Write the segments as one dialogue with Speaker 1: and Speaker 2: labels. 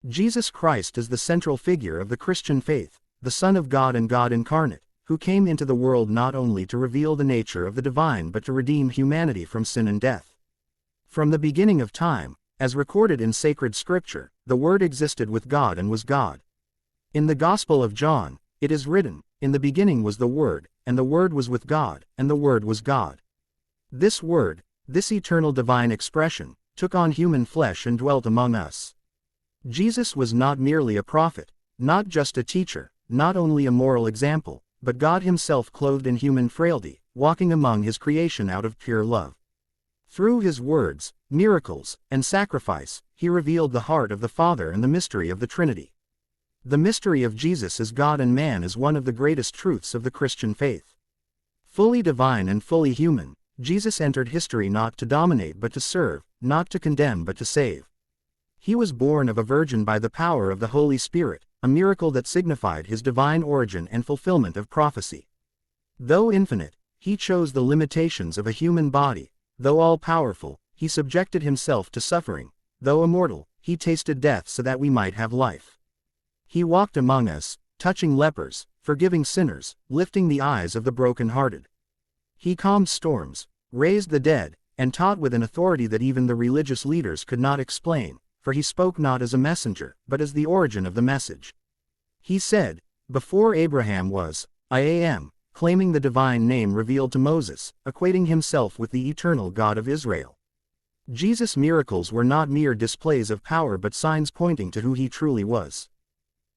Speaker 1: Jesus Christ is the central figure of the Christian faith, the Son of God and God incarnate, who came into the world not only to reveal the nature of the divine but to redeem humanity from sin and death. From the beginning of time, as recorded in sacred scripture, the Word existed with God and was God. In the Gospel of John, it is written, "In the beginning was the Word, and the Word was with God, and the Word was God." This Word, this eternal divine expression, took on human flesh and dwelt among us. Jesus was not merely a prophet, not just a teacher, not only a moral example, but God Himself clothed in human frailty, walking among His creation out of pure love. Through His words, miracles, and sacrifice, He revealed the heart of the Father and the mystery of the Trinity. The mystery of Jesus as God and man is one of the greatest truths of the Christian faith. Fully divine and fully human, Jesus entered history not to dominate but to serve, not to condemn but to save. He was born of a virgin by the power of the Holy Spirit, a miracle that signified His divine origin and fulfillment of prophecy. Though infinite, He chose the limitations of a human body. Though all-powerful, He subjected Himself to suffering. Though immortal, He tasted death so that we might have life. He walked among us, touching lepers, forgiving sinners, lifting the eyes of the broken-hearted. He calmed storms, raised the dead, and taught with an authority that even the religious leaders could not explain, for He spoke not as a messenger, but as the origin of the message. He said, "Before Abraham was, I am," claiming the divine name revealed to Moses, equating Himself with the eternal God of Israel. Jesus' miracles were not mere displays of power but signs pointing to who He truly was.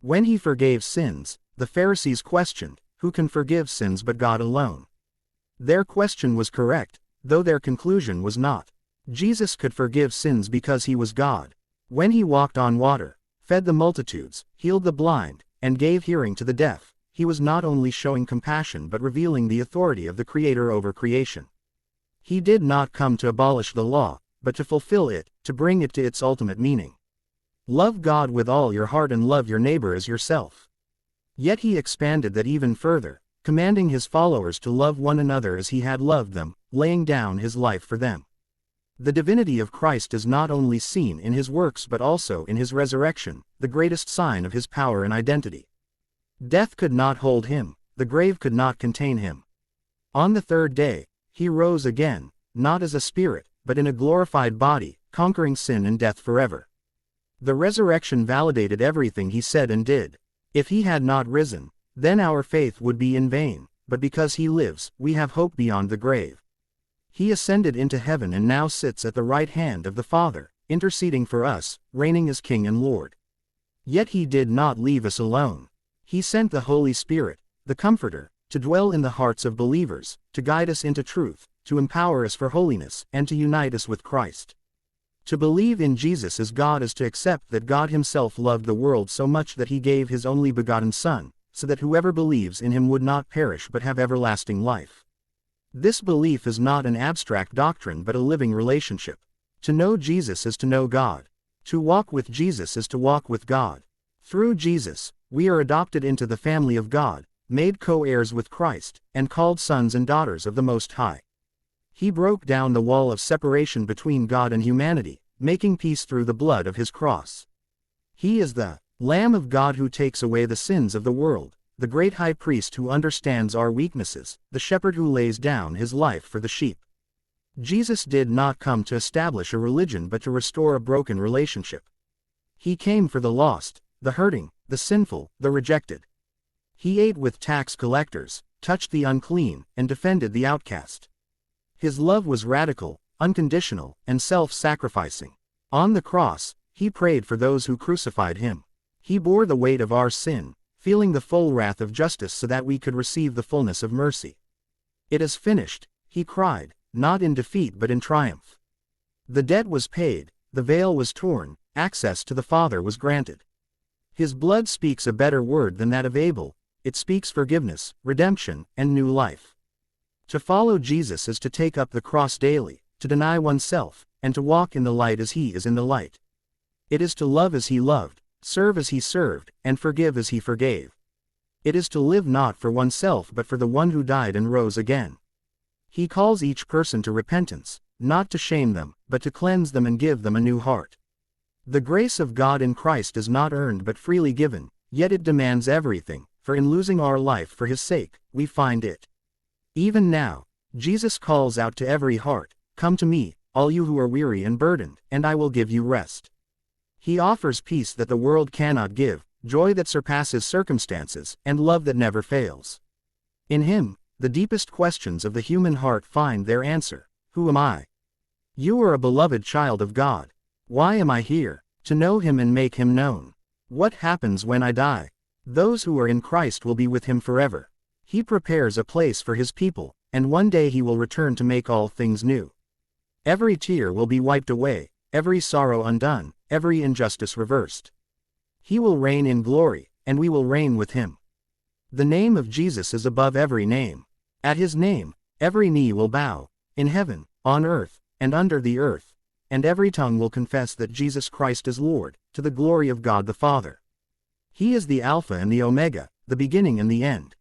Speaker 1: When He forgave sins, the Pharisees questioned, "Who can forgive sins but God alone?" Their question was correct, though their conclusion was not. Jesus could forgive sins because He was God. When He walked on water, fed the multitudes, healed the blind, and gave hearing to the deaf, He was not only showing compassion but revealing the authority of the Creator over creation. He did not come to abolish the law, but to fulfill it, to bring it to its ultimate meaning. Love God with all your heart and love your neighbor as yourself. Yet He expanded that even further, commanding His followers to love one another as He had loved them, laying down His life for them. The divinity of Christ is not only seen in His works but also in His resurrection, the greatest sign of His power and identity. Death could not hold Him, the grave could not contain Him. On the third day, He rose again, not as a spirit, but in a glorified body, conquering sin and death forever. The resurrection validated everything He said and did. If He had not risen, then our faith would be in vain, but because He lives, we have hope beyond the grave. He ascended into heaven and now sits at the right hand of the Father, interceding for us, reigning as King and Lord. Yet He did not leave us alone. He sent the Holy Spirit, the Comforter, to dwell in the hearts of believers, to guide us into truth, to empower us for holiness, and to unite us with Christ. To believe in Jesus as God is to accept that God Himself loved the world so much that He gave His only begotten Son, so that whoever believes in Him would not perish but have everlasting life. This belief is not an abstract doctrine but a living relationship. To know Jesus is to know God. To walk with Jesus is to walk with God. Through Jesus, we are adopted into the family of God, made co-heirs with Christ, and called sons and daughters of the Most High. He broke down the wall of separation between God and humanity, making peace through the blood of His cross. He is the Lamb of God who takes away the sins of the world, the great high priest who understands our weaknesses, the shepherd who lays down His life for the sheep. Jesus did not come to establish a religion but to restore a broken relationship. He came for the lost, the hurting, the sinful, the rejected. He ate with tax collectors, touched the unclean, and defended the outcast. His love was radical, unconditional, and self-sacrificing. On the cross, He prayed for those who crucified Him. He bore the weight of our sin, feeling the full wrath of justice so that we could receive the fullness of mercy. "It is finished," He cried, not in defeat but in triumph. The debt was paid, the veil was torn, access to the Father was granted. His blood speaks a better word than that of Abel. It speaks forgiveness, redemption, and new life. To follow Jesus is to take up the cross daily, to deny oneself, and to walk in the light as He is in the light. It is to love as He loved, serve as He served, and forgive as He forgave. It is to live not for oneself but for the one who died and rose again. He calls each person to repentance, not to shame them, but to cleanse them and give them a new heart. The grace of God in Christ is not earned but freely given, yet it demands everything, for in losing our life for His sake, we find it. Even now, Jesus calls out to every heart, "Come to me, all you who are weary and burdened, and I will give you rest." He offers peace that the world cannot give, joy that surpasses circumstances, and love that never fails. In Him, the deepest questions of the human heart find their answer. Who am I? You are a beloved child of God. Why am I here? To know Him and make Him known. What happens when I die? Those who are in Christ will be with Him forever. He prepares a place for His people, and one day He will return to make all things new. Every tear will be wiped away, every sorrow undone, every injustice reversed. He will reign in glory, and we will reign with Him. The name of Jesus is above every name. At His name, every knee will bow, in heaven, on earth, and under the earth, and every tongue will confess that Jesus Christ is Lord, to the glory of God the Father. He is the Alpha and the Omega, the beginning and the end.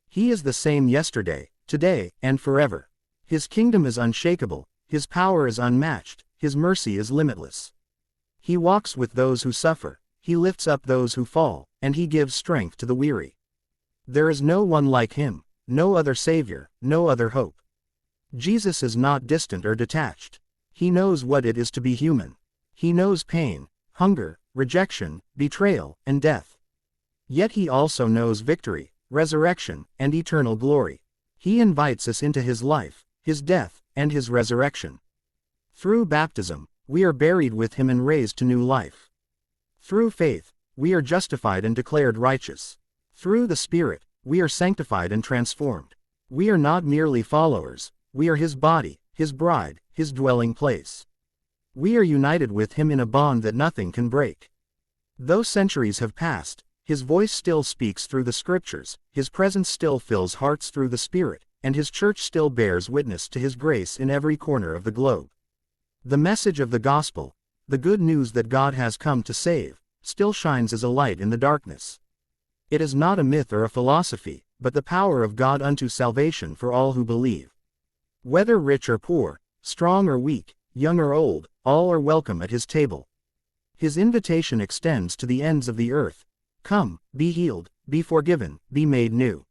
Speaker 1: He is the same yesterday, today, and forever. His kingdom is unshakable, His power is unmatched, His mercy is limitless. He walks with those who suffer, He lifts up those who fall, and He gives strength to the weary. There is no one like Him, no other Savior, no other hope. Jesus is not distant or detached. He knows what it is to be human. He knows pain, hunger, rejection, betrayal, and death. Yet He also knows victory, resurrection, and eternal glory. He invites us into His life, His death, and His resurrection. Through baptism, we are buried with Him and raised to new life. Through faith, we are justified and declared righteous. Through the Spirit, we are sanctified and transformed. We are not merely followers, we are His body, His bride, His dwelling place. We are united with Him in a bond that nothing can break. Though centuries have passed, His voice still speaks through the Scriptures, His presence still fills hearts through the Spirit, and His church still bears witness to His grace in every corner of the globe. The message of the gospel, the good news that God has come to save, still shines as a light in the darkness. It is not a myth or a philosophy, but the power of God unto salvation for all who believe. Whether rich or poor, strong or weak, young or old, all are welcome at His table. His invitation extends to the ends of the earth. Come, be healed, be forgiven, be made new.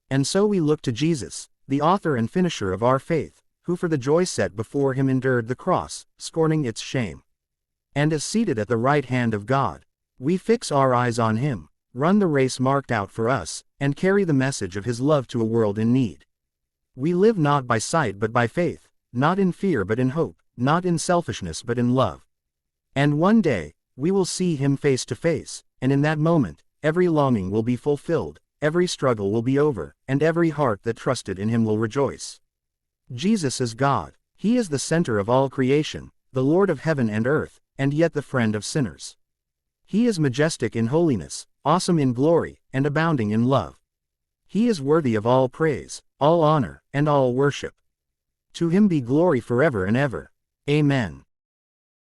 Speaker 1: And so we look to Jesus, the author and finisher of our faith, who for the joy set before Him endured the cross, scorning its shame. And is seated at the right hand of God. We fix our eyes on Him, run the race marked out for us, and carry the message of His love to a world in need. We live not by sight but by faith, not in fear but in hope, not in selfishness but in love. And one day, we will see Him face to face, and in that moment, every longing will be fulfilled, every struggle will be over, and every heart that trusted in Him will rejoice. Jesus is God. He is the center of all creation, the Lord of heaven and earth, and yet the friend of sinners. He is majestic in holiness, awesome in glory, and abounding in love. He is worthy of all praise, all honor, and all worship. To Him be glory forever and ever. Amen.